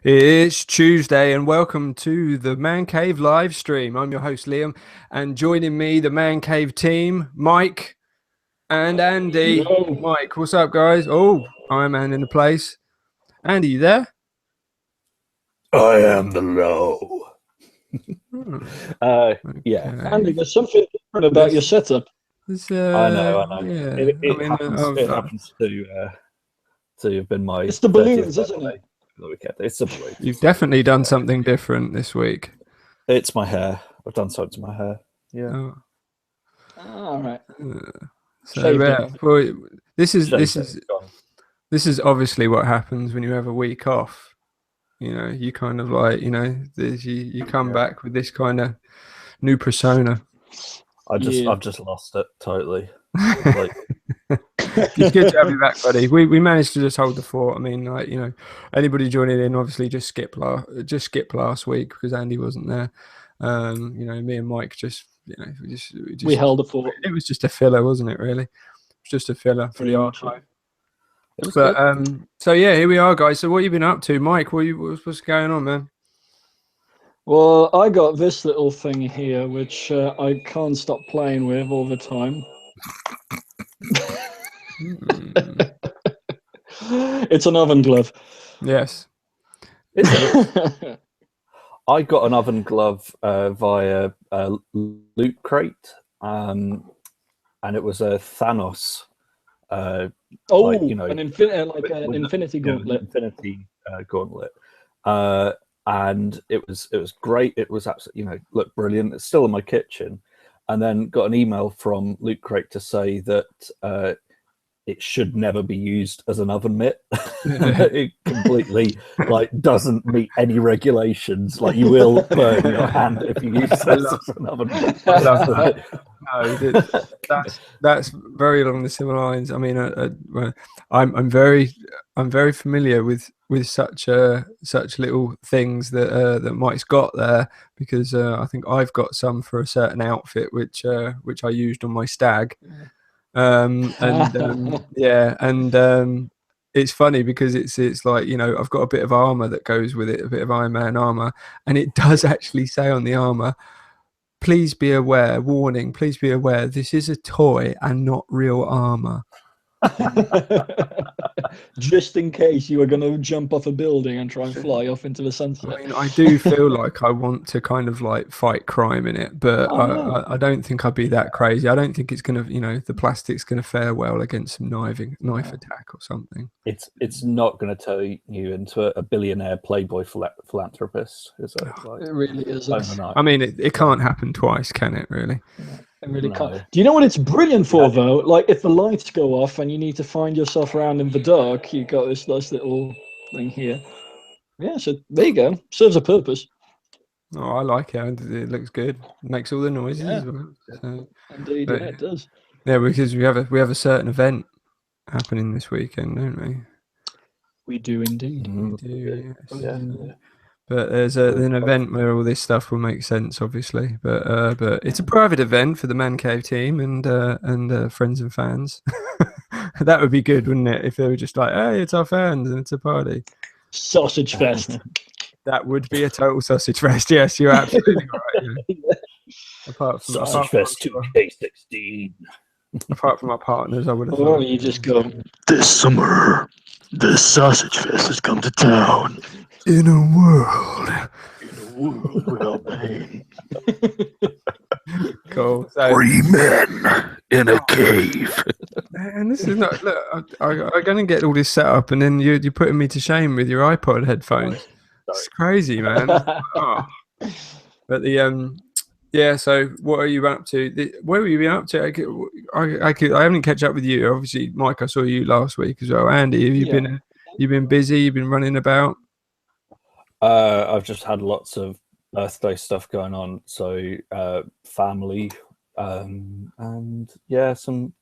It's Tuesday, and welcome to the ManCave live stream. I'm your host, Liam, and joining me, the ManCave team, Mike and Andy. Yo. Mike, what's up, guys? Oh, Iron Man in the place. Andy, you there? I am the low. Yeah. Andy, there's something different about your setup. I know. Yeah. It happens to have been my. It's the balloons, isn't it? It's the balloons. You've definitely done something different this week. It's my hair. I've done something to my hair. Yeah. Oh. All right. So yeah, well, this is obviously what happens when you have a week off. You know, you kind of like, you come back with this kind of new persona. I've just lost it totally. It's good to have you back, buddy. We managed to just hold the fort. I mean, anybody joining in, obviously just skip last week because Andy wasn't there. Me and Mike we held the fort. It was just a filler, wasn't it? Really, it was just a filler for the archive. But so yeah, here we are, guys. So what have you been up to, Mike? What's going on, man? Well, I got this little thing here, which I can't stop playing with all the time. It's an oven glove. Yes. Is it? I got an oven glove via Loot Crate, and it was a Thanos. An infinity gauntlet. Infinity gauntlet. And it was great. It was absolutely, looked brilliant. It's still in my kitchen. And then got an email from Loot Crate to say that it should never be used as an oven mitt. It completely doesn't meet any regulations. Like, you will burn your hand if you use this as an oven mitt. I love that. No, that's very along the similar lines. I mean, I'm very familiar with such little things that Mike's got there, because I think I've got some for a certain outfit which I used on my stag. It's funny because it's like, I've got a bit of armor that goes with it, a bit of Iron Man armor, and it does actually say on the armor, please be aware, warning, please be aware, this is a toy and not real armor. Just in case you were going to jump off a building and try and fly off into the sunset. I mean, I do feel like I want to kind of like fight crime in it, but I don't think I'd be that crazy. I don't think it's going to, the plastic's going to fare well against some knife attack or something. It's not going to turn you into a billionaire playboy philanthropist, is it? It really isn't. I mean, it can't happen twice, can it, really? It really can't. Do you know what it's brilliant for, though? Like, if the lights go off and you need to find yourself around in the dark, you got this nice little thing here. Yeah, so there you go. Serves a purpose. Oh, I like it. It looks good. It makes all the noises as well. So, indeed, yeah, it does. Yeah, because we have a certain event happening this weekend, don't we? We do indeed. We do, yes. Yeah. But there's an event where all this stuff will make sense, obviously. But it's a private event for the ManCave team and friends and fans. That would be good, wouldn't it? If they were just like, "Hey, it's our fans and it's a party." Sausage fest. That would be a total sausage fest. Yes, you're absolutely right. Yeah. Apart from Sausage Fest 2K16. Apart from our partners, I would have. Or you just go, this summer, the Sausage Fest has come to town. In a world without pain. Cool. So, 3 men in a cave. And this is not. Look, I'm going to get all this set up, and then you're putting me to shame with your iPod headphones. It's crazy, man. Oh. But yeah. So what are you up to? Where have you been up to? I haven't catch up with you. Obviously, Mike, I saw you last week as well. Andy, have you been? You've been busy. You've been running about. I've just had lots of birthday stuff going on, so family, and some,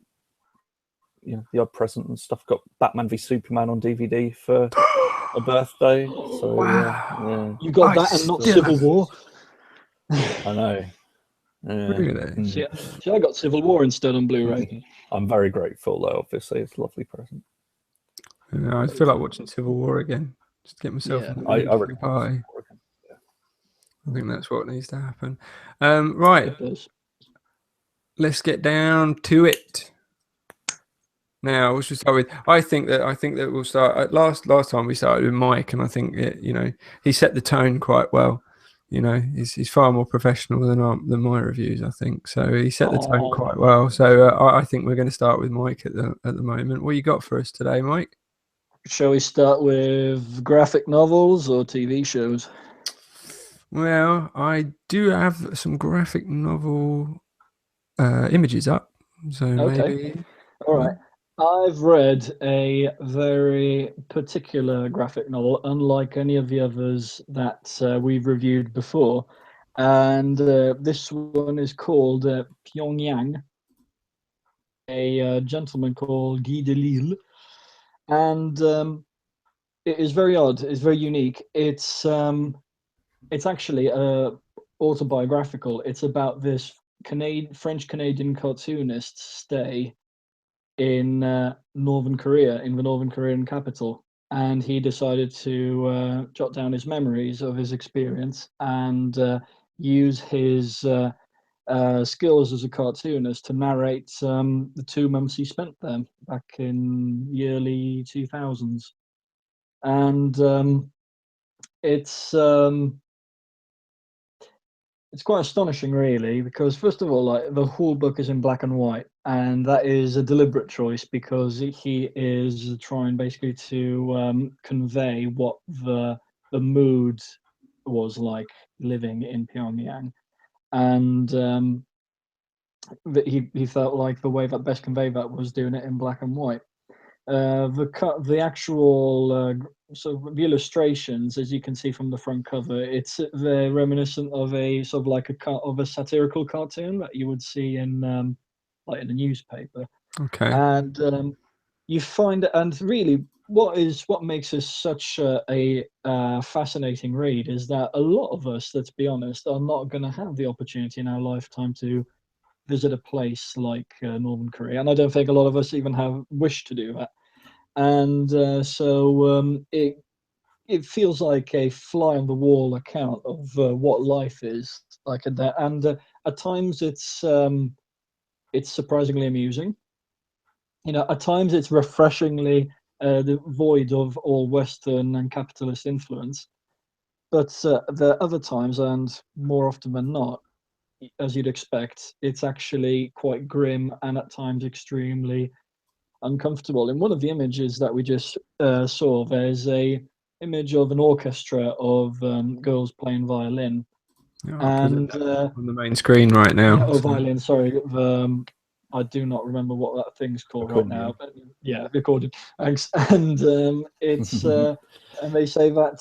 the odd present and stuff. Got Batman v Superman on DVD for a birthday. So wow. You got that and not Civil War. I know. Really? See, I got Civil War instead on Blu-ray. I'm very grateful, though. Obviously, it's a lovely present. I feel like watching Civil War again. Just get myself Yeah. in the I mood for really the pie. yeah. I think that's what needs to happen. Right, It does. let's get down to it. Now, what should we start with? I think that we'll start last time we started with Mike, and I think he set the tone quite well. He's far more professional than my reviews, I think. So he set the tone quite well. So I think we're going to start with Mike at the moment. What you got for us today, Mike? Shall we start with graphic novels or TV shows? Well, I do have some graphic novel images up, so Okay. maybe. All right. I've read a very particular graphic novel, unlike any of the others that we've reviewed before. And this one is called Pyongyang, a gentleman called Guy Delisle. And it is very odd. It's very unique. It's actually autobiographical. It's about this French-Canadian cartoonist's stay in Northern Korea, in the Northern Korean capital, and he decided to jot down his memories of his experience and use his skills as a cartoonist to narrate the 2 months he spent there back in the early 2000s. And it's it's quite astonishing, really, because first of all, like the whole book is in black and white, and that is a deliberate choice because he is trying basically to convey what the mood was like living in Pyongyang, and that he felt like the way that best conveyed that was doing it in black and white. The actual the illustrations, as you can see from the front cover, they're reminiscent of a sort of like a satirical cartoon that you would see in like in a newspaper. Okay. And you find, and really, what makes this such a fascinating read is that a lot of us, let's be honest, are not going to have the opportunity in our lifetime to visit a place like Northern Korea, and I don't think a lot of us even have wish to do that. And so it feels like a fly on the wall account of what life is like in there, and at times it's surprisingly amusing. At times it's refreshingly devoid of all Western and capitalist influence, but there are other times, and more often than not, as you'd expect, it's actually quite grim and at times extremely uncomfortable. In one of the images that we just saw, there's a image of an orchestra of girls playing violin, I'll put and it on the main screen right now. violin. Sorry, I do not remember what that thing's called Accordion. right now. But yeah, accordion. Thanks. And it's and they say that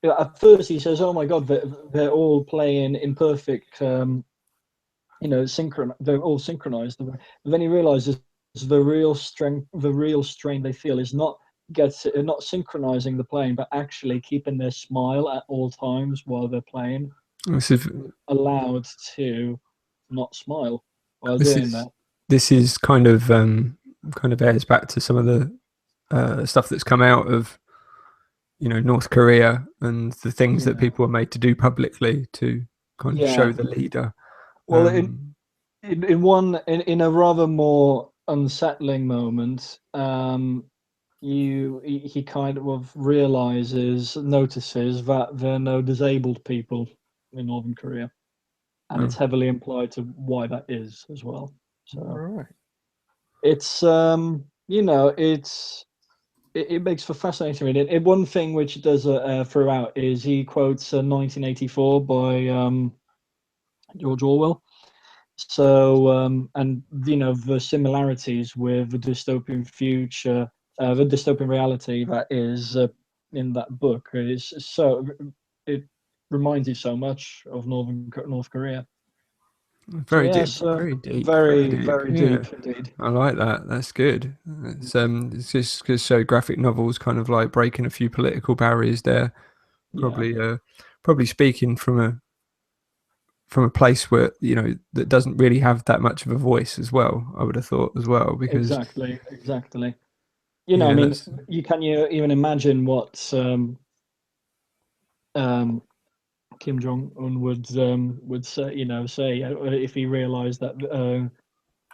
at first he says, "Oh my God, they're all playing in perfect." They're all synchronized. But then he realizes the real strain they feel is not synchronizing the playing, but actually keeping their smile at all times while they're playing. This is Allowed to not smile while doing that. This is kind of airs back to some of the stuff that's come out of North Korea and the things that people are made to do publicly to kind of show the leader. Well, in a rather more unsettling moment, he kind of notices that there are no disabled people in Northern Korea, and it's heavily implied to why that is as well. So Right. it's it makes for fascinating reading. One thing which it does throughout is he quotes 1984 by George Orwell. So and the similarities with the dystopian future, the dystopian reality that is in that book is so it reminds you so much of North Korea. Very deep, very deep, very yeah. deep indeed. I like that. That's good. It's just because so graphic novels kind of like breaking a few political barriers there. Probably speaking from a place where that doesn't really have that much of a voice as well. I would have thought as well, because Exactly. You know, Yeah, I mean, that's- you even imagine what Kim Jong Un would say, say if he realized that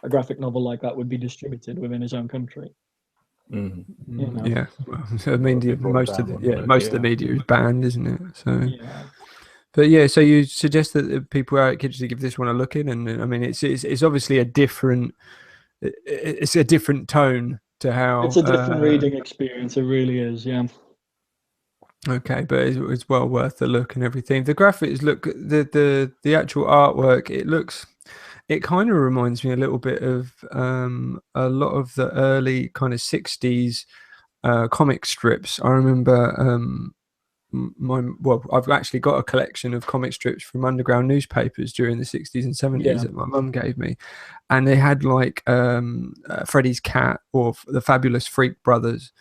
a graphic novel like that would be distributed within his own country. Mm. You know. Yeah. Well, I mean, Well, they brought most of down the on most of yeah. the media is banned, isn't it? So, Yeah. but yeah, so you suggest that the people out at Kitchen give this one a look in, and I mean, it's obviously a different tone to how It's a different reading experience. It really is. Yeah. Okay, but it's well worth the look and everything. The graphics look, the actual artwork, it kind of reminds me a little bit of a lot of the early kind of 60s comic strips. I remember I've actually got a collection of comic strips from underground newspapers during the 60s and 70s Yeah. that my mum gave me, and they had like Freddy's Cat or the Fabulous Freak Brothers.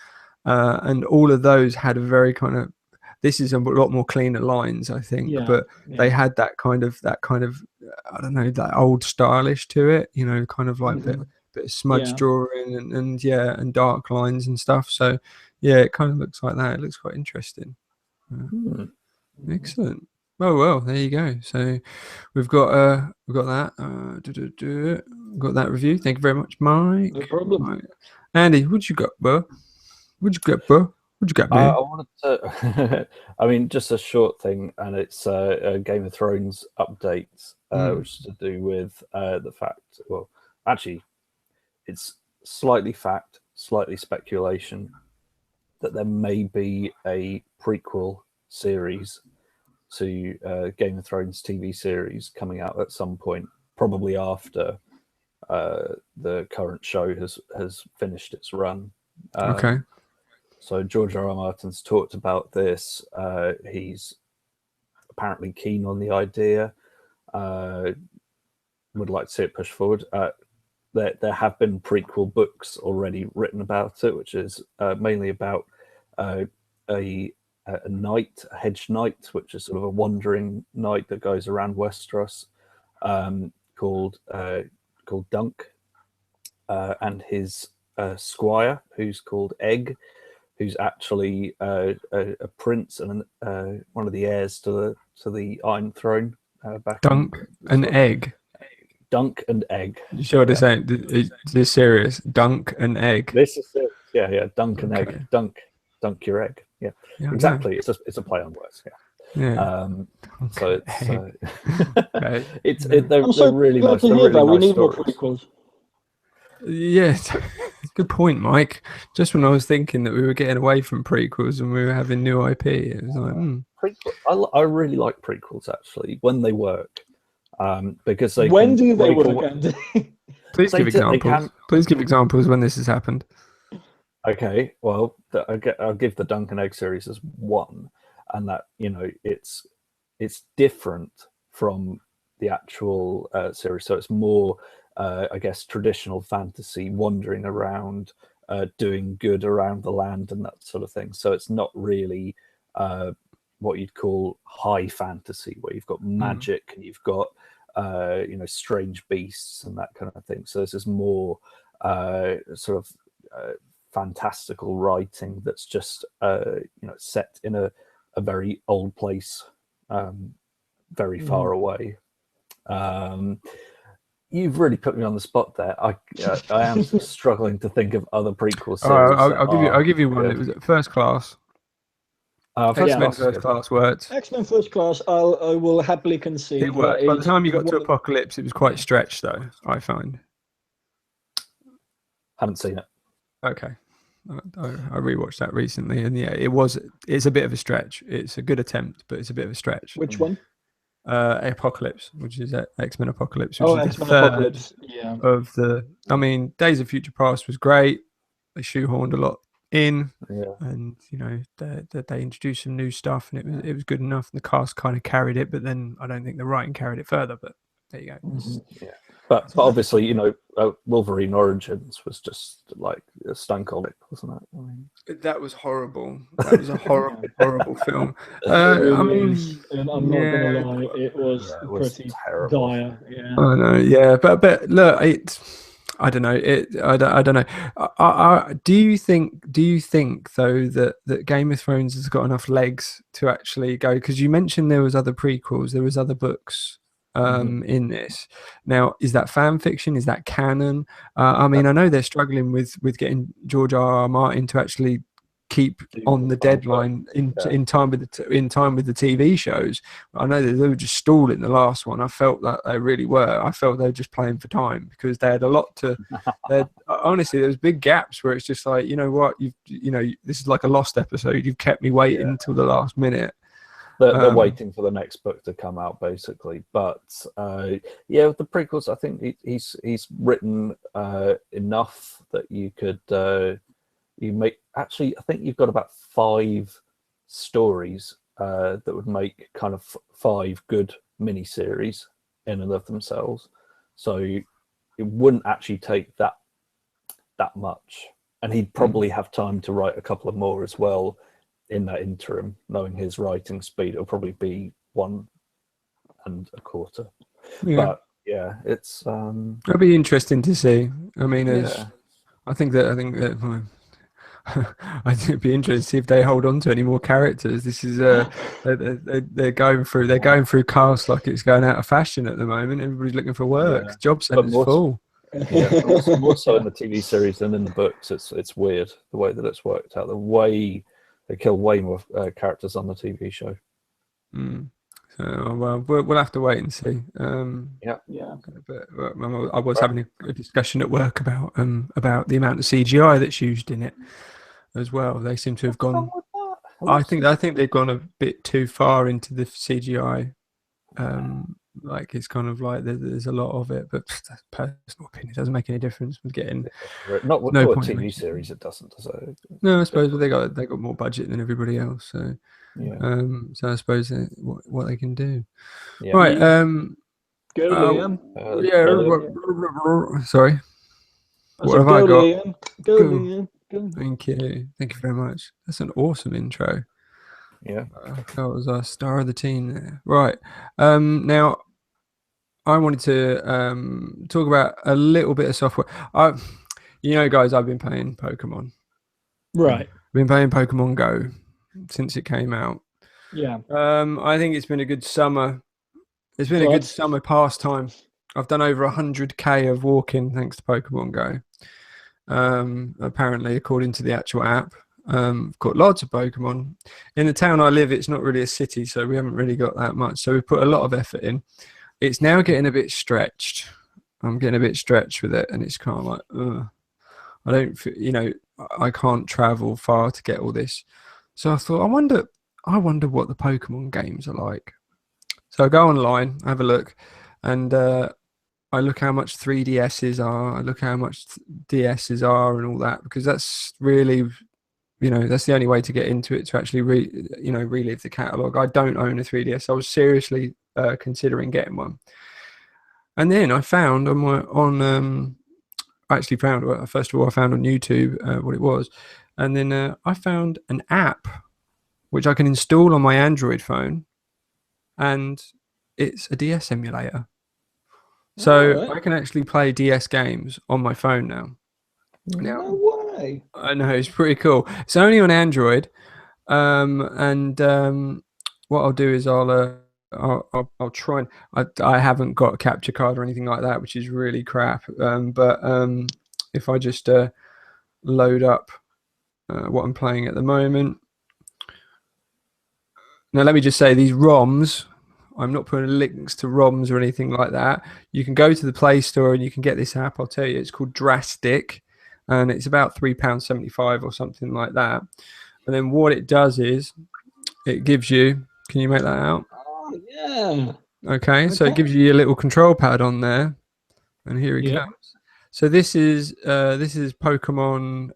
And all of those had a very kind of, this is a lot more cleaner lines, I think, Yeah. but they Yeah. had that kind of I don't know, that old stylish to it, kind of like Mhm. bit of smudge Yeah. drawing and dark lines and stuff. So yeah, it kind of looks like that. It looks quite interesting. Mm. Excellent. Well, there you go. So we've got that. Got that review. Thank you very much, Mike. No problem. Right. Andy, what you got, bro? What you got, I man? wanted to, I mean, just a short thing, and it's a Game of Thrones update, which is to do with the fact, well, actually, it's slightly fact, slightly speculation that there may be a prequel series to Game of Thrones TV series coming out at some point, probably after the current show has finished its run. Okay. So George R. R. Martin's talked about this. He's apparently keen on the idea. Would like to see it pushed forward. There have been prequel books already written about it, which is mainly about a knight, a hedge knight, which is sort of a wandering knight that goes around Westeros, called Dunk, and his squire, who's called Egg, who's actually a prince and one of the heirs to the Iron Throne. Back Dunk an egg. Dunk and Egg. You sure this ain't this serious? Dunk an egg. This is it. Yeah. Dunk and Okay. Egg. Dunk your egg. Yeah, Yeah, I exactly. It's a play on words. Yeah. know. Yeah. So it's Okay. they're I'm so really glad nice. to They're hear really that. We nice need more stories. prequels. Yeah, good point, Mike. Just when I was thinking that we were getting away from prequels and we were having new IP, it was like, Prequel. I really like prequels actually when they work, because they When can do they break work, away- Andy? Please They give do- they examples. can- Please give examples when this has happened. Okay, well, I'll give the Dunk and Egg series as one, and that it's different from the actual series, so it's more, I guess, traditional fantasy, wandering around, doing good around the land and that sort of thing. So it's not really what you'd call high fantasy, where you've got magic and you've got strange beasts and that kind of thing. So this is more sort of fantastical writing that's just set in a very old place, very far away. You've really put me on the spot there. I am struggling to think of other prequel series. I'll give you one. good. It was First Class. X-Men First Class worked. X-Men First Class, I will happily concede. It worked. By the time you got to one of- Apocalypse, it was quite stretched, though, I find. Haven't seen it. Okay. I rewatched that recently, and yeah, it's a bit of a stretch. It's a good attempt, but it's a bit of a stretch. Which one? Apocalypse, which is X-Men Apocalypse, which is the X-Men third Apocalypse. Yeah. of the. I mean, Days of Future Past was great. They shoehorned a lot in, Yeah. and they introduced some new stuff, and it was good enough. And the cast kind of carried it, but then I don't think the writing carried it further. But there you go. Mm-hmm. Yeah. But obviously, Wolverine Origins was just like a stone cold, wasn't it? I mean, That was horrible. That was a horrible, horrible film. It I mean, is, and I'm not gonna lie, it was it was pretty terrible. dire. Yeah. I know, yeah, but look, I don't know. I don't know. Do you think though that Game of Thrones has got enough legs to actually go? Because you mentioned there was other prequels, there was other books in this. Now, is that fan fiction? Is that canon? I mean, I know they're struggling with getting George R. R. Martin to actually keep on the deadline in time with the TV shows. I know that they were just stalling the last one. I felt that they really were. I felt they were just playing for time because they had a lot to. Honestly, there was big gaps where it's just like, you know what, this is like a lost episode. You've kept me waiting until the last minute. They're waiting for the next book to come out, basically. But the prequels, I think he's written enough that you could. I think you've got about 5 stories that would make kind of 5 good miniseries in and of themselves. So it wouldn't actually take that much, and he'd probably have time to write a couple of more as well in that interim. Knowing his writing speed, it'll probably be 1 1/4. But yeah, it's it'll be interesting to see. I mean, I think that. I think it'd be interesting to see if they hold on to any more characters. This is they're going through cast like it's going out of fashion at the moment. Everybody's looking for work. Job centers full. Yeah, more so in the TV series than in the books. It's weird the way that it's worked out. The way they kill way more characters on the TV show. So well, we'll have to wait and see. Yeah. But I was having a discussion at work about the amount of CGI that's used in it as well. They seem to have gone. I think they've gone a bit too far into the CGI. Like it's kind of like there's a lot of it, but that's personal opinion. It doesn't make any difference with getting. Not with a TV series, it doesn't. So no, I suppose they got more budget than everybody else. So so I suppose what they can do. Yeah. Right. Go, Liam. Sorry. What have I got? Liam. Go, Liam. Go. Thank you very much. That's an awesome intro. Yeah, that was our star of the team there. Right. Now, I wanted to talk about a little bit of software. Guys, I've been playing Pokemon. Right. I've been playing Pokemon Go since it came out. Yeah. I think it's been a good summer. It's been a good summer pastime. I've done over 100k of walking thanks to Pokemon Go. Apparently, according to the actual app. I've got lots of Pokemon. In the town I live, it's not really a city, so we haven't really got that much. So we put a lot of effort in. It's now getting a bit stretched. I'm getting a bit stretched with it, and it's kind of like, I don't, I can't travel far to get all this. So I thought, I wonder what the Pokemon games are like. So I go online, have a look, and I look how much 3DSs are. I look how much DSs are, and all that, because that's really. That's the only way to get into it, to actually relive the catalog. I don't own a 3DS. I was seriously considering getting one. And then I found first of all, I found on YouTube what it was. And then I found an app which I can install on my Android phone, and it's a DS emulator. So I can actually play DS games on my phone now. No way. I know, it's pretty cool. It's only on Android, and what I'll do is I'll try and I haven't got a capture card or anything like that, which is really crap. But if I just load up what I'm playing at the moment. Now, let me just say, these ROMs, I'm not putting links to ROMs or anything like that. You can go to the Play Store and you can get this app. I'll tell you, it's called Drastic. And it's about £3.75 or something like that. And then what it does is it gives you, can you make that out? Oh, yeah. Okay, so it gives you your little control pad on there. And here it comes. So this is Pokemon,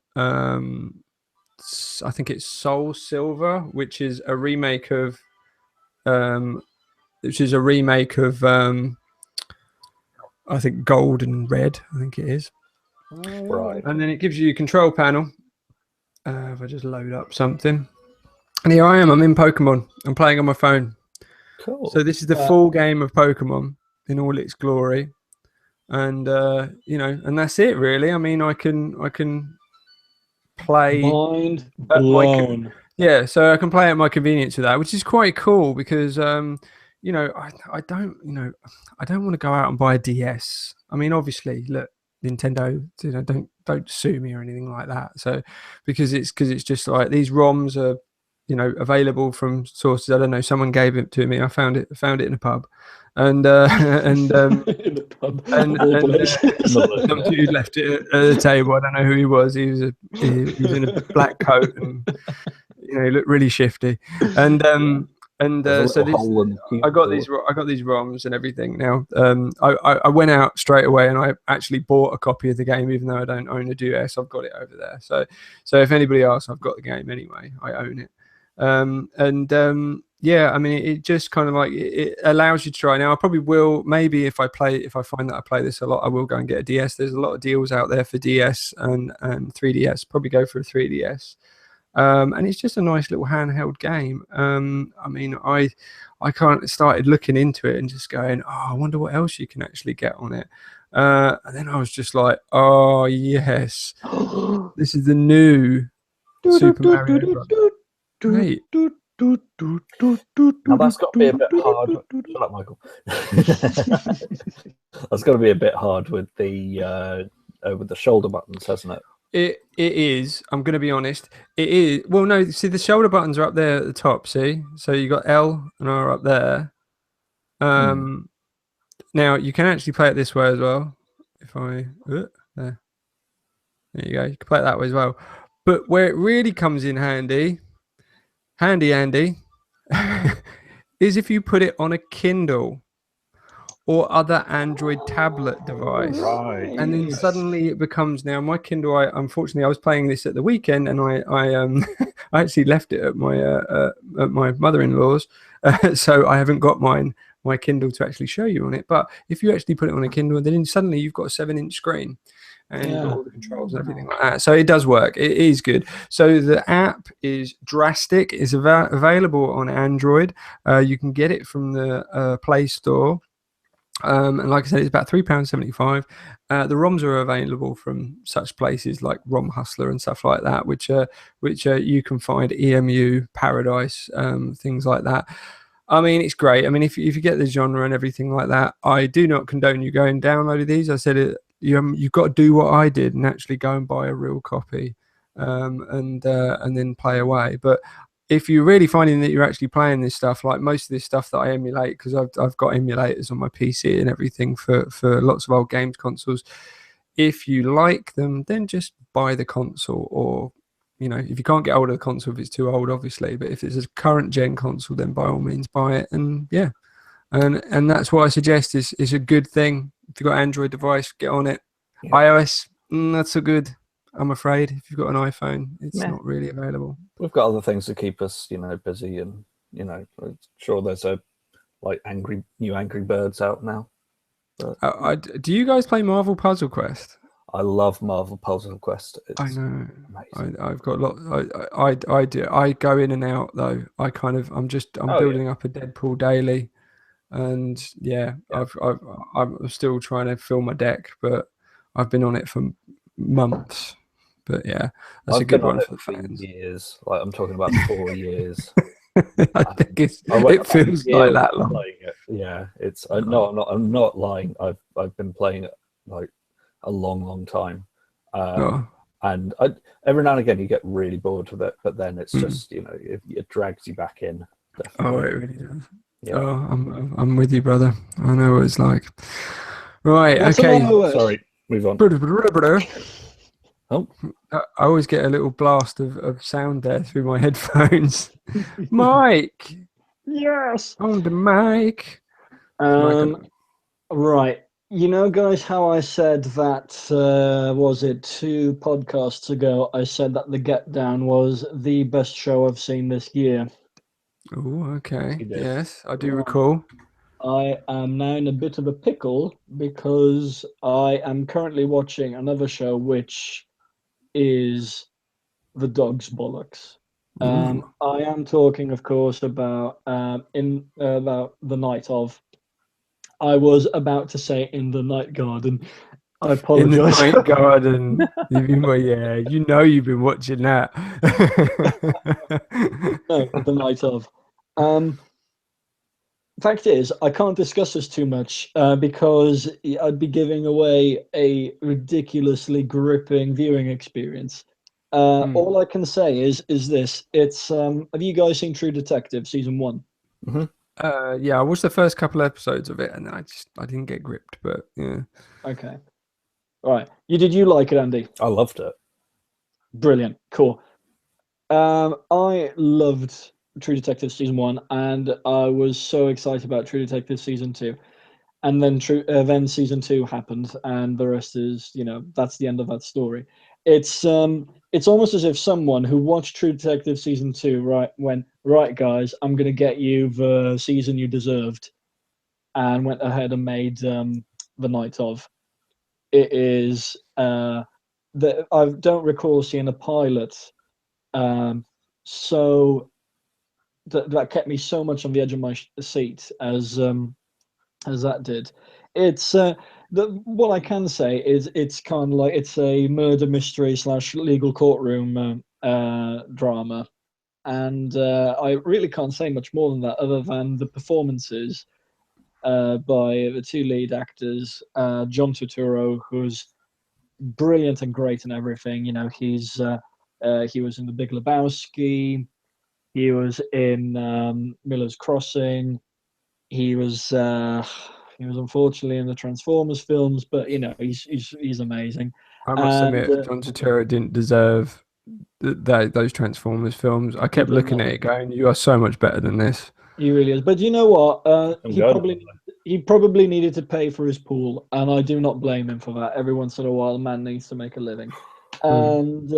I think it's Soul Silver, which is a remake of I think Gold and Red, I think it is. Right. And then it gives you a control panel. If I just load up something. And here I am, I'm in Pokemon. I'm playing on my phone. Cool. So this is the full game of Pokemon in all its glory. and and that's it really. I mean, I can play Mind at my blown. yeah, so I can play at my convenience with that, which is quite cool because I don't I don't want to go out and buy a DS. I mean, obviously, look, Nintendo, don't sue me or anything like that. So because it's just like these ROMs are available from sources. I don't know, someone gave it to me. I found it in a pub, and and In the pub, and of all and places. some dude left it at the table. I don't know who he was. He was in a black coat and he looked really shifty. And There's a so little hole in the I got cubicle. these ROMs and everything. Now I went out straight away and I actually bought a copy of the game, even though I don't own a DS. I've got it over there. So if anybody asks, I've got the game anyway. I own it. Yeah, I mean, it just kind of like it allows you to try. Now, I probably will, maybe if I find that I play this a lot, I will go and get a DS. There's a lot of deals out there for DS and 3DS. Probably go for a 3DS. And it's just a nice little handheld game. I mean, I kind of started looking into it and just going, oh, I wonder what else you can actually get on it. And then I was just like, oh yes, this is the new Super Mario Bros. Mate. Now that's got to be a bit hard. Shut up, Michael. That's got to be a bit hard with the shoulder buttons, hasn't it? It is. I'm going to be honest. It is. Well, no. See, the shoulder buttons are up there at the top. See, so you got L and R up there. Now you can actually play it this way as well. If I there you go. You can play it that way as well. But where it really comes in handy, is if you put it on a Kindle or other Android tablet device. Right. And then suddenly it becomes, now my Kindle, unfortunately I was playing this at the weekend and I I actually left it at my mother-in-law's, so I haven't got my Kindle to actually show you on it. But if you actually put it on a Kindle, then suddenly you've got a 7-inch screen and you've got all the controls and everything like that. So it does work. It is good. So the app is Drastic. It's available on Android. You can get it from the Play Store. And like I said, it's about £3.75. The ROMs are available from such places like ROM Hustler and stuff like that, which you can find EMU, Paradise, things like that. I mean, it's great. I mean, if you get the genre and everything like that, I do not condone you going downloading these. I said you've got to do what I did and actually go and buy a real copy, and then play away. But if you're really finding that you're actually playing this stuff, like most of this stuff that I emulate, because I've got emulators on my PC and everything for lots of old games consoles. If you like them, then just buy the console, or if you can't get hold of the console if it's too old, obviously. But if it's a current gen console, then by all means buy it. And yeah, and that's what I suggest is a good thing. If you've got an Android device, get on it. Yeah. iOS, not so good, I'm afraid. If you've got an iPhone, it's not really available. We've got other things to keep us, busy, and I'm sure there's new Angry Birds out now. But, do you guys play Marvel Puzzle Quest? I love Marvel Puzzle Quest. I know. I've got a lot. I do. I go in and out though. I'm building up a Deadpool daily, and I'm still trying to fill my deck, but I've been on it for months. But yeah, that's a good one for the fans. Years, like I'm talking about 4 years. I think it feels like that long. Yeah, it's no, I'm not lying. I've been playing it like a long time, and every now and again you get really bored with it, but then it's just it drags you back in. Definitely. Oh, it really does. Yeah. Oh, I'm with you, brother. I know what it's like. Right. Okay. Sorry. Move on. Oh. I always get a little blast of sound there through my headphones. Mike. Yes. On the mic. Right. Guys, how I said that, was it 2 podcasts ago, I said that The Get Down was the best show I've seen this year. Oh, okay. Yes, I do recall. I am now in a bit of a pickle because I am currently watching another show which is The Dog's Bollocks. I am talking, of course, about The Night Of. I was about to say in the night garden. I In the apologize. night garden. You've been, well, yeah, you've been watching that. No, the night of. Fact is, I can't discuss this too much because I'd be giving away a ridiculously gripping viewing experience. All I can say is this: it's have you guys seen True Detective season 1? Yeah, I watched the first couple episodes of it, and I didn't get gripped, but yeah. Okay, all right. Did you like it, Andy? I loved it. Brilliant, cool. I loved True Detective season 1, and I was so excited about True Detective season 2. And then then season 2 happened, and the rest is, that's the end of that story. It's almost as if someone who watched True Detective season 2 went, right guys, I'm gonna get you the season you deserved, and went ahead and made the night of. It is that I don't recall seeing a pilot so that kept me so much on the edge of my seat as that did. It's what I can say is it's kind of like it's a murder mystery / legal courtroom drama, and I really can't say much more than that, other than the performances by the two lead actors, John Turturro, who's brilliant and great in everything. He was in The Big Lebowski. He was in Miller's Crossing. He was unfortunately in the Transformers films, but he's amazing. I must And admit, John Turturro didn't deserve those Transformers films. I kept did looking not. at it, going, "You are so much better than this." He really is. But you know what? I'm going He probably needed to pay for his pool, and I do not blame him for that. Every once in a while, a man needs to make a living. And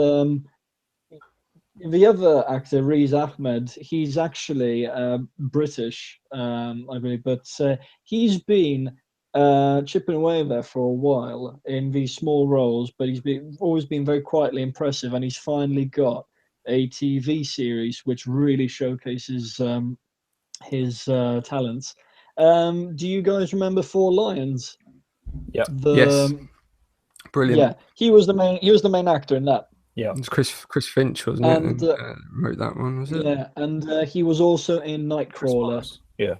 the other actor, Riz Ahmed, he's actually British, I believe, but he's been chipping away there for a while in these small roles, but always been very quietly impressive, and he's finally got a TV series which really showcases his talents. Do you guys remember Four Lions? Yeah. Yes, brilliant. Yeah, he was the main actor in that. Yeah. It's Chris Finch, wasn't it? And And wrote that one, was it? yeah, and he was also in Nightcrawler. Yeah.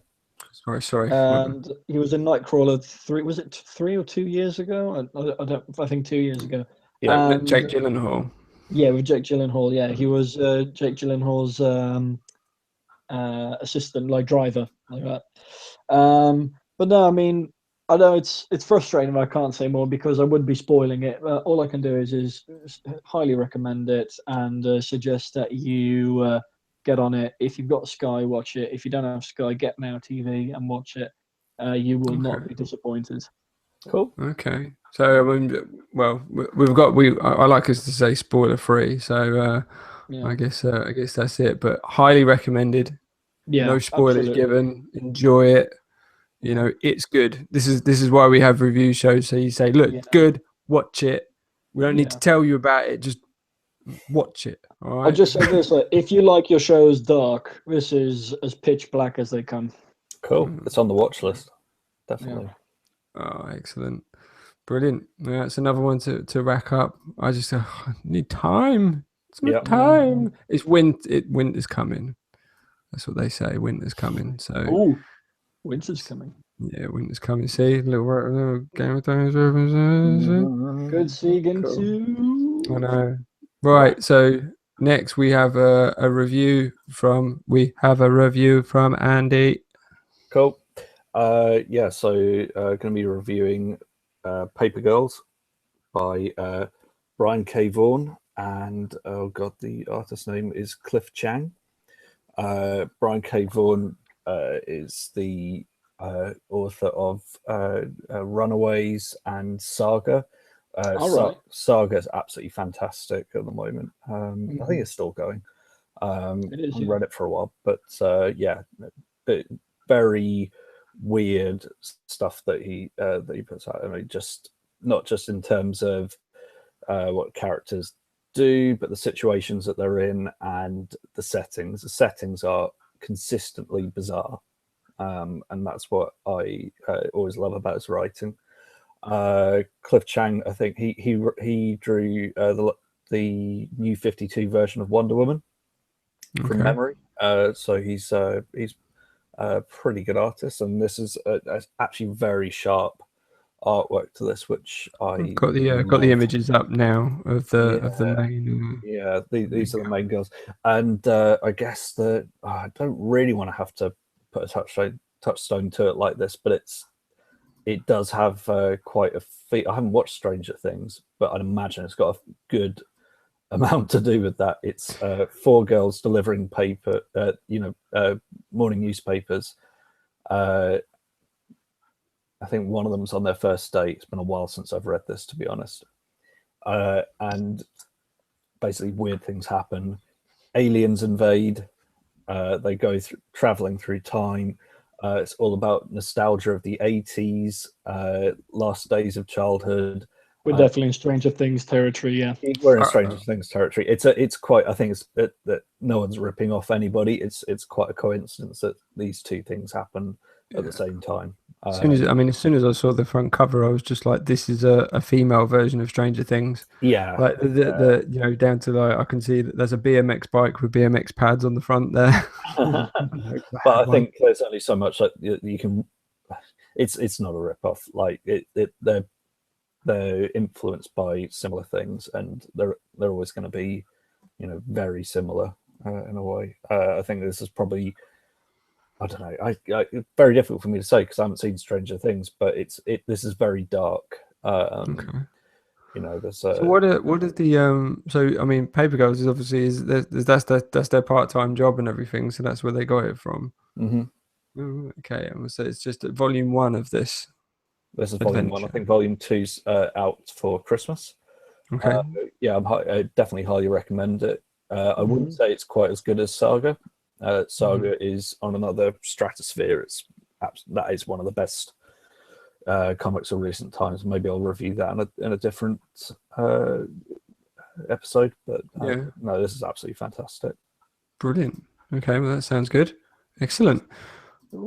Sorry. And he was in Nightcrawler 3. Was it 3 or 2 years ago? I think 2 years ago. Yeah. And Jake Gyllenhaal. yeah, with Jake Gyllenhaal. Yeah, he was Jake Gyllenhaal's assistant, like driver, like that. But no, I mean, I know it's frustrating if I can't say more because I would be spoiling it. All I can do is highly recommend it and suggest that you get on it. If you've got Sky, watch it. If you don't have Sky, get Now TV and watch it. You will not be disappointed. Cool. Okay. So I mean, well, I like us to say spoiler free. So Yeah. I guess that's it. But highly recommended. Yeah, No spoilers absolutely. given. Enjoy it. It's good. This is why we have review shows. So you say, look, Yeah. it's good. Watch it. We don't need to Yeah. tell you about it. Just watch it. All right. I'll just say this: if you like your shows dark, this is as pitch black as they come. Cool. It's on the watch list. Definitely. Oh, excellent. Brilliant. Yeah, it's another one to rack up. I just need time. It's not time. It's winter's coming. That's what they say. Winter's coming. So Oh, winter's coming. yeah, winter's coming. See, little Game of Thrones references. Good season Cool. 2. I know. Right. So next we have a review from Andy. Cool. Yeah. So going to be reviewing Paper Girls by Brian K. Vaughan, and oh god, the artist's name is Cliff Chang. Brian K. Vaughan is the author of Runaways and Saga. Saga is absolutely fantastic at the moment. I think it's still going. It is, I've yeah. read it for a while, but yeah, very weird stuff that he puts out. I mean, just not just in terms of what characters do, but the situations that they're in and the settings. The settings are consistently bizarre. and that's what I always love about his writing. Cliff Chang, I think he drew the New 52 version of Wonder Woman from memory. So he's a pretty good artist, and this is actually very sharp artwork to this, which I've got the images up now of the main. These are the main girls, and I guess I don't really want to have to put a touchstone to it like this, but it does have quite a feat. I haven't watched Stranger Things, but I'd imagine it's got a good amount to do with that. It's 4 girls delivering morning newspapers. I think one of them's on their first date. It's been a while since I've read this, to be honest. And basically weird things happen. Aliens invade. They go traveling through time. It's all about nostalgia of the 80s, last days of childhood. We're definitely in Stranger Things territory, yeah. We're in Stranger Things territory. It's quite. I think it's that no one's ripping off anybody. It's quite a coincidence that these two things happen at the same time. As soon as I saw the front cover, I was just like, "This is a female version of Stranger Things." Yeah, like the down to I can see that there's a BMX bike with BMX pads on the front there. But I think there's only so much that you can. It's not a rip off. Like they're influenced by similar things, and they're always going to be, very similar in a way. I think this is probably. I don't know. It's very difficult for me to say because I haven't seen Stranger Things, but this is very dark. Okay. There's so what are the so I mean, Paper Girls is obviously that's their part-time job and everything, so that's where they got it from. Mm-hmm. Okay, so it's just volume 1 of this. This is volume 1. I think volume 2's out for Christmas. Okay. I definitely highly recommend it. I wouldn't say it's quite as good as Saga. Saga is on another stratosphere. That is one of the best comics of recent times. Maybe I'll review that in a different episode. But no, this is absolutely fantastic. Brilliant. Okay, well that sounds good. Excellent.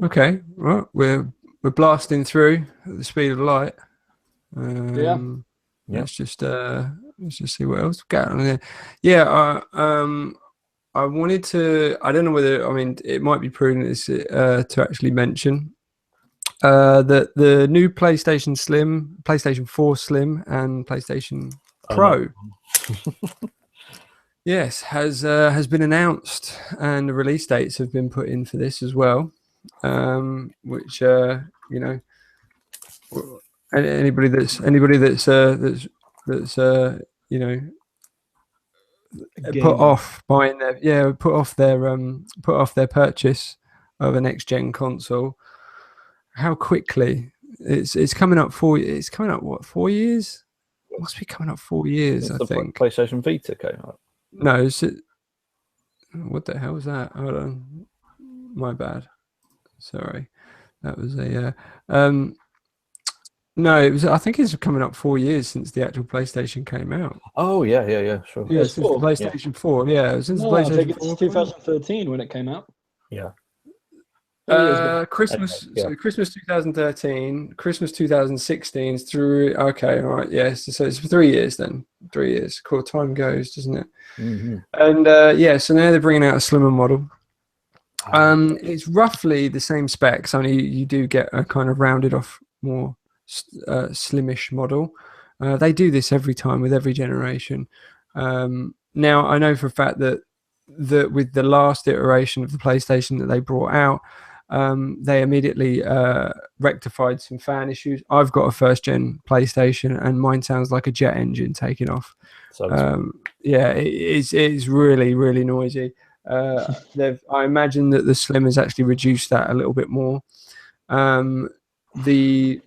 Okay, right, we're blasting through at the speed of light. Let's just see what else we got on there. Yeah, I wanted to. I don't know whether. I mean, it might be prudent to actually mention that the new PlayStation 4 Slim, and PlayStation Pro, yes, has been announced, and the release dates have been put in for this as well. Which anybody that's put off buying put off their purchase of a next gen console. How quickly it's coming up 4 years? It must be coming up 4 years. I think PlayStation Vita came out. No, what the hell was that? Hold on, my bad. Sorry, that was a no, it was. I think it's coming up 4 years since the actual PlayStation came out. Oh yeah, sure. Yeah, since the PlayStation 4. Yeah, since the PlayStation I think it's 2013 when it came out. Yeah. Christmas 2013, Christmas 2016 through. Okay, all right, yes. So it's 3 years then. 3 years. Cool. Time goes, doesn't it? Mm-hmm. And so now they're bringing out a slimmer model. It's roughly the same specs, only you do get a kind of rounded off, more slimish model. They do this every time with every generation. Now I know for a fact that with the last iteration of the PlayStation that they brought out, they immediately rectified some fan issues. I've got a first gen PlayStation and mine sounds like a jet engine taking off. It's really, really noisy. I imagine that the Slim has actually reduced that a little bit more. The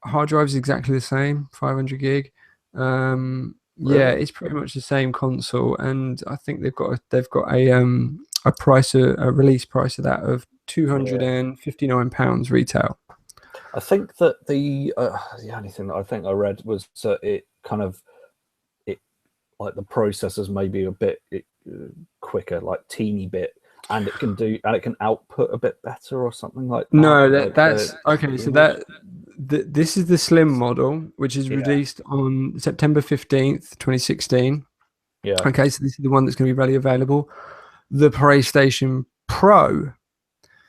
hard drive is exactly the same, 500 gig. Yeah, it's pretty much the same console, and I think they've got a price, a release price of that of £259 retail. I think that the only thing that I think I read was that it like the processors maybe a bit quicker, like teeny bit, And it can output a bit better or something like that. No, Like that's okay. So this is the slim model, which is Yeah. released on September 15th, 2016. yeah. Okay, so this is the one that's going to be readily available. The PlayStation Pro.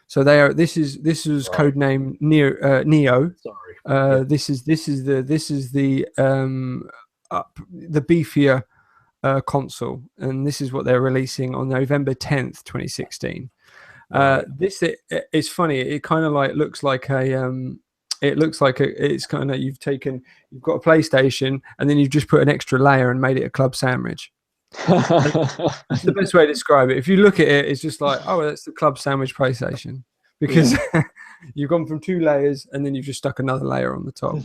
So this is Right. code name Neo. Sorry. This is the beefier console, and this is what they're releasing on November 10th, 2016. Right. This it's funny. It kind of like looks like it's kind of you've got a PlayStation and then you've just put an extra layer and made it a club sandwich. That's the best way to describe it. If you look at it, it's just like, oh, that's the club sandwich PlayStation, because you've gone from 2 layers and then you've just stuck another layer on the top.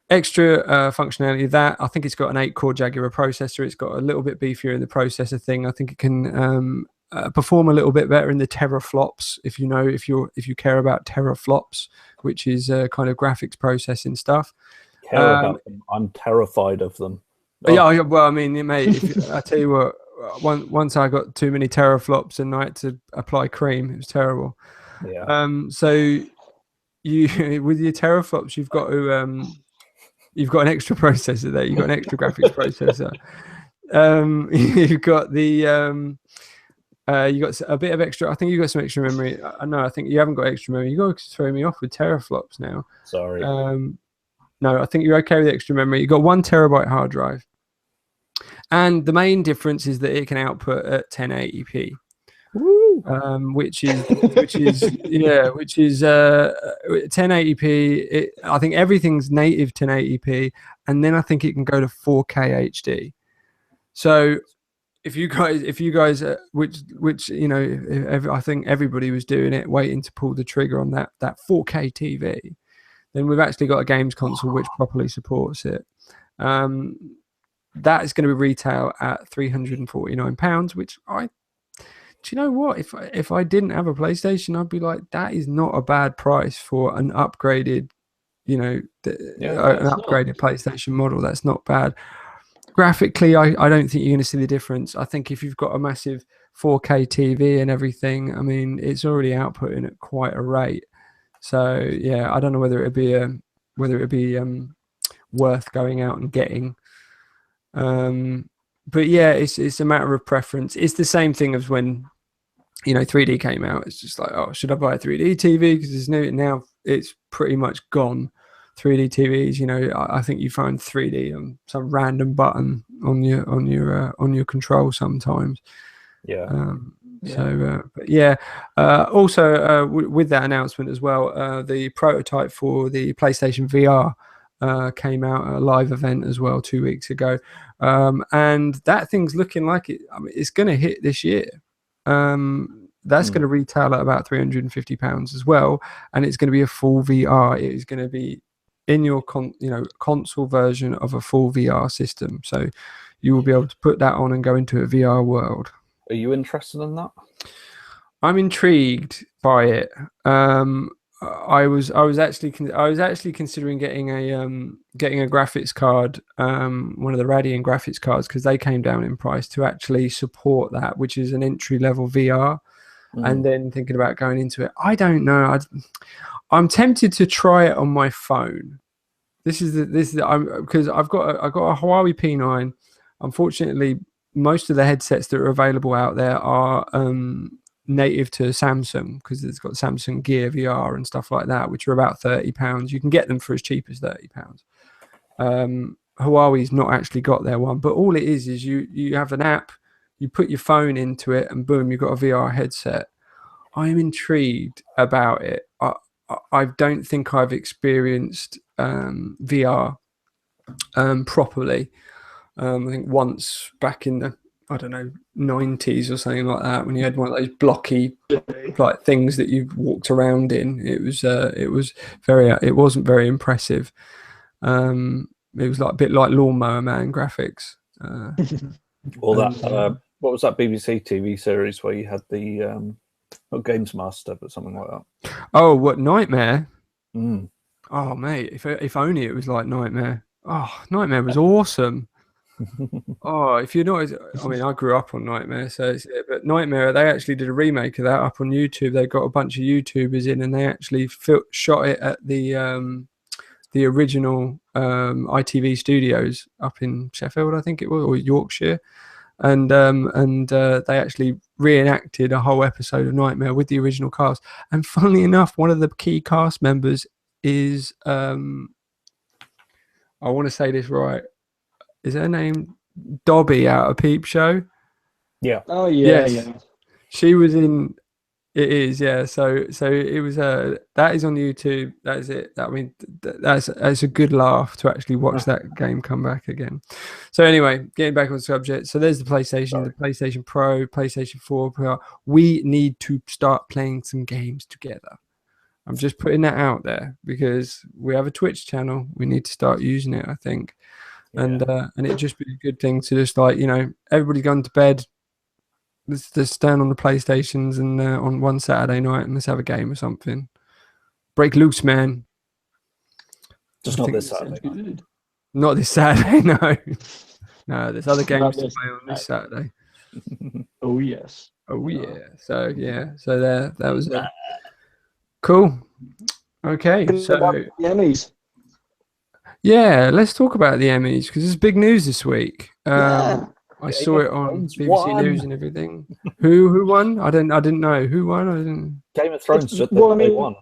Extra functionality that I think it's got an 8-core Jaguar processor. It's got a little bit beefier in the processor thing. I think it can perform a little bit better in the teraflops. If you care about teraflops, which is kind of graphics processing stuff. Care about them. I'm terrified of them. Yeah, well, I mean, mate, I tell you what, once I got too many teraflops and I had to apply cream. It was terrible. Yeah. So you with your teraflops, you've got an extra processor there. You've got an extra graphics processor. You've got the you got a bit of extra. I think you got some extra memory. No, I think you haven't got extra memory. You got to throw me off with teraflops now. Sorry. No, I think you're okay with extra memory. You got 1 terabyte hard drive, and the main difference is that it can output at 1080p, which is 1080p. I think everything's native 1080p, and then I think it can go to 4K HD. So if you guys, which I think everybody was doing it, waiting to pull the trigger on that 4K TV. Then we've actually got a games console which properly supports it. That is going to be retail at £349, which do you know what? If I didn't have a PlayStation, I'd be like, that is not a bad price for an upgraded, upgraded PlayStation model. That's not bad. Graphically, I don't think you're going to see the difference. I think if you've got a massive 4K TV and everything, I mean, it's already outputting at quite a rate. So yeah, I don't know whether it'd be worth going out and getting. But yeah, it's a matter of preference. It's the same thing as when 3D came out. It's just like, oh, should I buy a 3D TV? Because it's new now. It's pretty much gone. 3D TVs, I think you find 3D on some random button on your control sometimes. Yeah. Also, with that announcement as well, the prototype for the PlayStation VR came out at a live event as well 2 weeks ago, and that thing's looking like it's going to hit this year. That's going to retail at about £350 as well, and it's going to be a full VR. It is going to be in your console version of a full VR system, so you will be able to put that on and go into a VR world. Are you interested in that? I'm intrigued by it. I was actually considering getting a graphics card, one of the Radeon graphics cards, because they came down in price to actually support that, which is an entry level VR. And then thinking about going into it, I don't know. I'm tempted to try it on my phone. Because I've got a Huawei P9. Unfortunately, most of the headsets that are available out there are native to Samsung, because it's got Samsung Gear VR and stuff like that, which are about £30. You can get them for as cheap as £30. Huawei's not actually got their one, but all it is you have an app, you put your phone into it, and boom, you've got a VR headset. I'm intrigued about it. I don't think I've experienced VR properly. I think once back in the 90s or something like that, when you had one of those blocky like things that you walked around in. It wasn't very impressive. It was like a bit like Lawnmower Man graphics. Or that what was that BBC TV series where you had the not Games Master, but something like that? Oh, what, Nightmare? Oh mate, if only it was like Nightmare. Oh, Nightmare was awesome. Oh, if you're not, I mean, I grew up on Nightmare, so but Nightmare, they actually did a remake of that up on YouTube. They got a bunch of YouTubers in, and they actually shot it at the original ITV studios up in Sheffield, I think it was, or Yorkshire, and they actually reenacted a whole episode of Nightmare with the original cast. And funnily enough, one of the key cast members is I want to say this right. Is her name Dobby out of Peep Show? Yeah. Oh yeah, Yes. yeah. She was in. It is, yeah. So it was. That is on YouTube. That is it. I mean, that's a good laugh to actually watch that game come back again. So anyway, getting back on the subject. So there's the PlayStation, the PlayStation Pro, PlayStation 4 Pro. We need to start playing some games together. I'm just putting that out there because we have a Twitch channel. We need to start using it, I think. Yeah. And it'd just be a good thing to just like, everybody gone to bed. Let's stand on the PlayStations and on one Saturday night and let's have a game or something. Break loose, man. Just not this Saturday. Not this Saturday, no. No, there's other games to play on this Saturday. Oh yes. Oh yeah. So there, that was it. Cool. Okay, so the Emmys. yeah, let's talk about the Emmys because there's big news this week. Yeah. I saw it on BBC News and everything. Who won? I didn't know who won. I didn't. Game of Thrones. They won.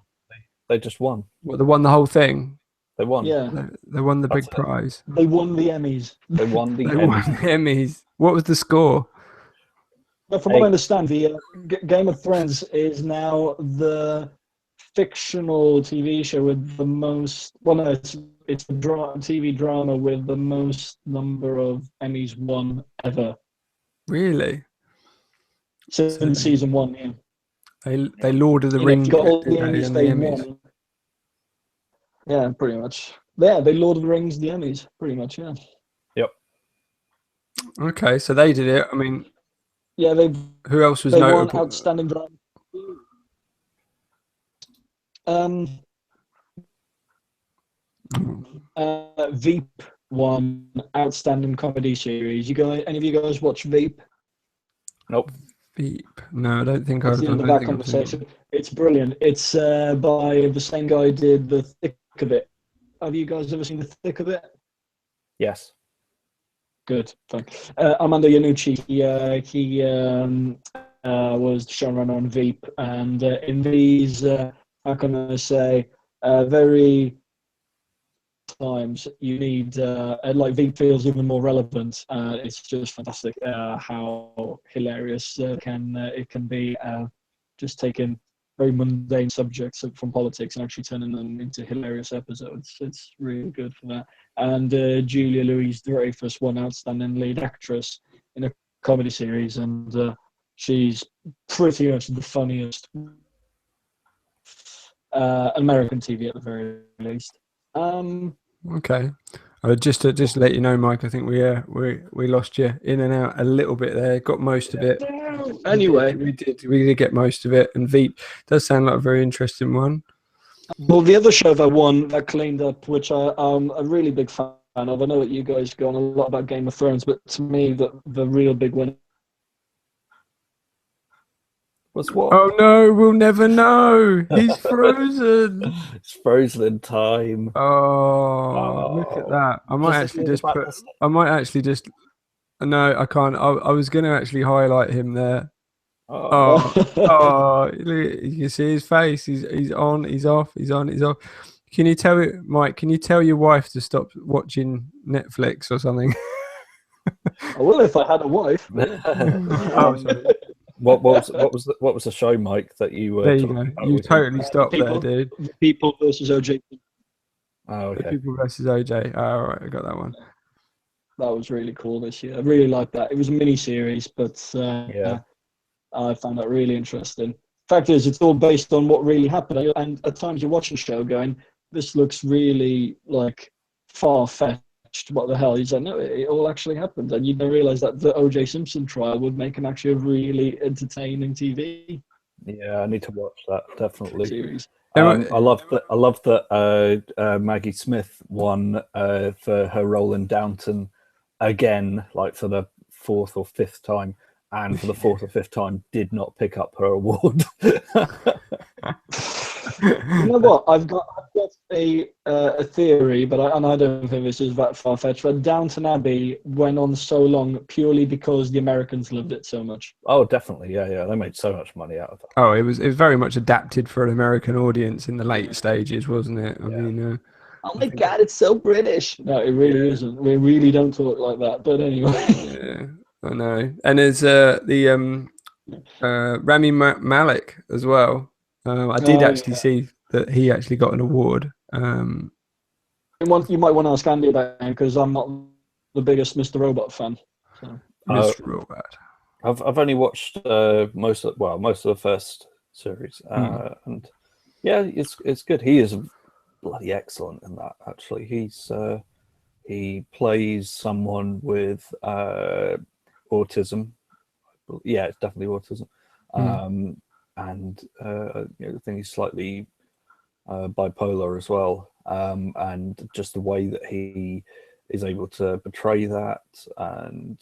They just won. What, they won the whole thing? They won. Yeah. They won the big prize. They won the Emmys. They won the They won the Emmys. What was the score? But from what I understand, the Game of Thrones is now the fictional TV show with the most. Well, no, it's a TV drama with the most number of Emmys won ever. Really? Since season 1, yeah. They Lord of the Rings. Got all the Emmys they won. Yeah, pretty much. Yeah, they Lord of the Rings the Emmys, pretty much. Yeah. Yep. Okay, so they did it. I mean, yeah, who else was they notable? won outstanding drama. Veep won outstanding comedy series. Any of you guys watch Veep? Nope. Veep. No, I don't think I've. At the end of that conversation, it's brilliant. It's by the same guy who did The Thick of It. Have you guys ever seen The Thick of It? Yes. Good. Fine. Armando Iannucci. He was showrunner on Veep, and in these, how can I say, very times you need like Veep feels even more relevant. It's just fantastic how hilarious it can be, just taking very mundane subjects from politics and actually turning them into hilarious episodes. It's really good for that. And Julia Louis-Dreyfus won outstanding lead actress in a comedy series, and she's pretty much the funniest American TV at the very least. Okay. Just to let you know, Mike, I think we lost you in and out a little bit there. Got most of it. Anyway, we did get most of it, and Veep does sound like a very interesting one. Well, the other show that won, that cleaned up, which I'm a really big fan of. I know that you guys go on a lot about Game of Thrones, but to me, the real big one. Was what? Oh no, we'll never know. He's frozen. It's frozen in time. Oh, look at that. I might actually just. No, I can't. I was going to actually highlight him there. Oh, you can see his face. He's on. He's off. He's on. He's off. Can you tell it, Mike? Can you tell your wife to stop watching Netflix or something? I will if I had a wife. Sorry. What was the show, Mike, that you were? There you go. You totally stopped there, dude. People versus OJ. Oh, okay. People versus OJ. Oh, all right, I got that one. That was really cool this year. I really liked that. It was a mini series, but yeah, I found that really interesting. Fact is, it's all based on what really happened, and at times you're watching the show going, "This looks really like far-fetched. What the hell?" He's like, "No, it all actually happened," and you don't realize that the O.J. Simpson trial would make an actually really entertaining TV. Yeah, I need to watch that definitely. Series. I love that Maggie Smith won for her role in Downton again, like for the 4th or 5th time, and for the 4th or 5th time, did not pick up her award. You know what? I've got a theory, but I don't think this is that far fetched. But Downton Abbey went on so long purely because the Americans loved it so much. Oh, definitely, yeah. They made so much money out of that. Oh, it was very much adapted for an American audience in the late stages, wasn't it? I mean, oh my God, it's so British. No, it really isn't. We really don't talk like that. But anyway. Yeah, I know. And there's the Rami Malek as well. I did actually see that he actually got an award. You might want to ask Andy about him because I'm not the biggest Mr. Robot fan. So. Mr. Robot. I've only watched most of the first series, and yeah, it's good. He is bloody excellent in that. Actually, he plays someone with autism. Yeah, it's definitely autism. And I think he's slightly bipolar as well. And just the way that he is able to portray that, and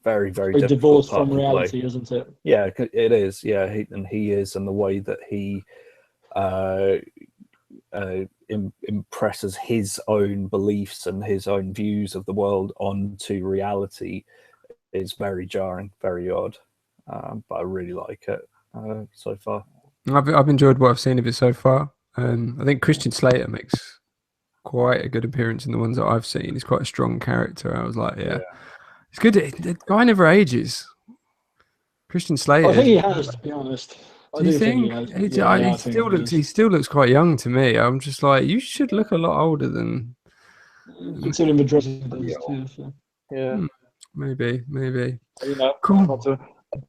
very, very difficult divorced part from to reality, play. Isn't it? Yeah, it is. Yeah, he is, and the way that he impresses his own beliefs and his own views of the world onto reality is very jarring, very odd. But I really like it so far. I've enjoyed what I've seen of it so far. I think Christian Slater makes quite a good appearance in the ones that I've seen. He's quite a strong character. I was like, yeah. It's good. The guy never ages. Christian Slater. I think he has, to be honest. Do you think? He still looks quite young to me. I'm just like, you should look a lot older than. Considering the dress he does too. So. Yeah. Maybe. Cool.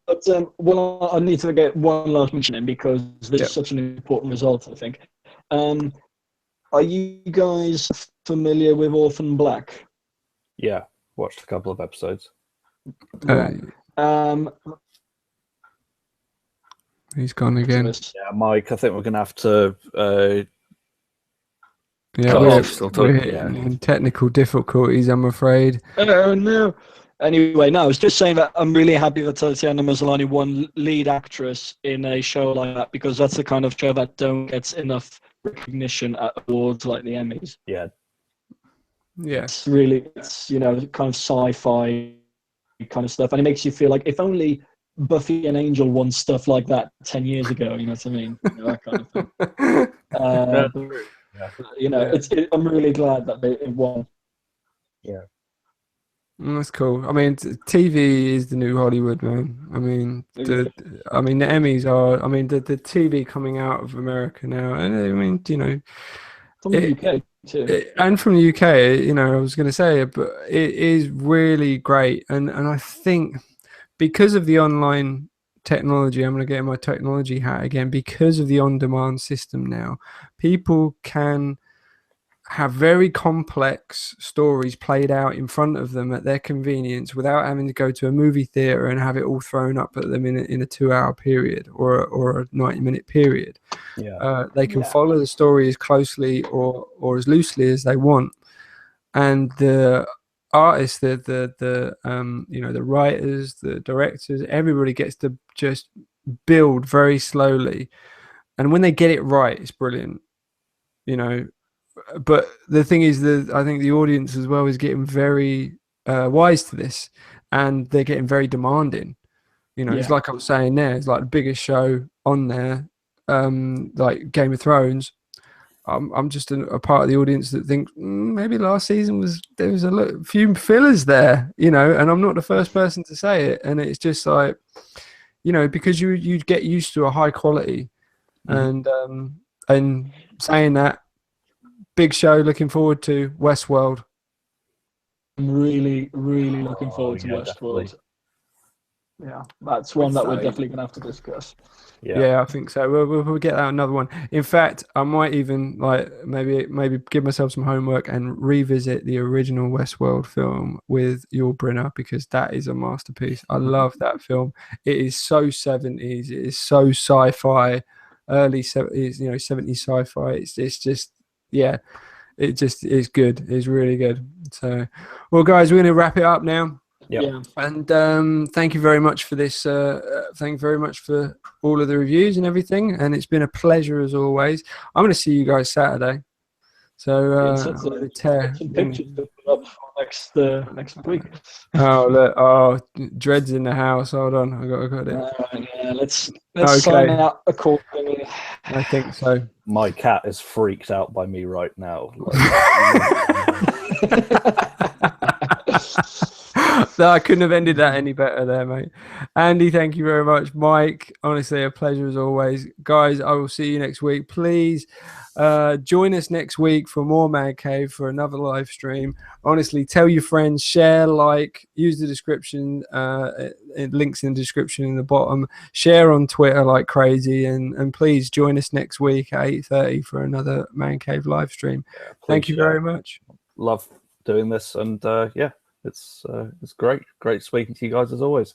But I need to get one last mention in because this is such an important result, I think. Are you guys familiar with Orphan Black? Yeah, watched a couple of episodes. He's gone again. Yeah, Mike, I think we're going to have to we're hitting technical difficulties, I'm afraid. Oh, no. Anyway, no, I was just saying that I'm really happy that Tatiana Maslany won lead actress in a show like that because that's the kind of show that don't get enough recognition at awards like the Emmys. Yeah. It's kind of sci-fi kind of stuff, and it makes you feel like if only Buffy and Angel won stuff like that 10 years ago, you know what I mean? That kind of thing. I'm really glad that it won. Yeah. That's cool. I mean, TV is the new Hollywood, man. I mean, the Emmys are. I mean, the TV coming out of America now, and I mean, from the UK too, and from the UK. I was going to say, but it is really great, and I think because of the online technology, I'm going to get in my technology hat again. Because of the on-demand system now, people can have very complex stories played out in front of them at their convenience without having to go to a movie theater and have it all thrown up at them in a 2-hour period or a 90-minute period. They can follow the story as closely or as loosely as they want, and the artists, the writers, the directors, everybody gets to just build very slowly, and when they get it right, it's brilliant. But the thing is that I think the audience as well is getting very wise to this, and they're getting very demanding. It's like I was saying there, it's like the biggest show on there, like Game of Thrones. I'm just a part of the audience that thinks maybe last season there was a few fillers there, and I'm not the first person to say it, and it's just like, because you get used to a high quality, and saying that. Big show, looking forward to Westworld. I'm really, really looking forward to Westworld. Definitely. Yeah, that's one that we're definitely going to have to discuss. Yeah, I think so. We'll get out another one. In fact, I might even maybe give myself some homework and revisit the original Westworld film with Yul Brynner, because that is a masterpiece. I love that film. It is so 70s. It is so sci-fi, early 70s, 70s sci-fi. It's just. Yeah, it's good. It's really good. So, well, guys, we're going to wrap it up now. Yep. Yeah. And thank you very much for this. Thank you very much for all of the reviews and everything. And it's been a pleasure as always. I'm going to see you guys Saturday. So I'm gonna tear. Some pictures to put up for next week. Oh look! Oh, Dread's in the house. Hold on, I got it. Yeah, let's Okay. sign out accordingly. I think so. My cat is freaked out by me right now. No, I couldn't have ended that any better there, mate. Andy, thank you very much. Mike, honestly, a pleasure as always. Guys, I will see you next week. Please join us next week for more ManCave, for another live stream. Honestly, tell your friends, share, like, use the description, links in the description in the bottom. Share on Twitter like crazy, and please join us next week at 8:30 for another ManCave live stream. Yeah, thank you very much. Love doing this, and yeah. It's great speaking to you guys as always.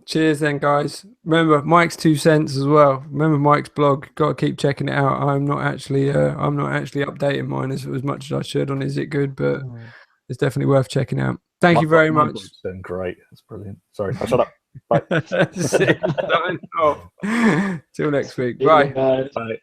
Cheers then, guys. Remember Mike's 2 cents as well. Remember Mike's blog. Got to keep checking it out. I'm not actually updating mine as much as I should on Is It Good, but it's definitely worth checking out. Thank you very much. It's been great. It's brilliant. Sorry, I'll shut up. Bye. Till next week. Bye. Bye.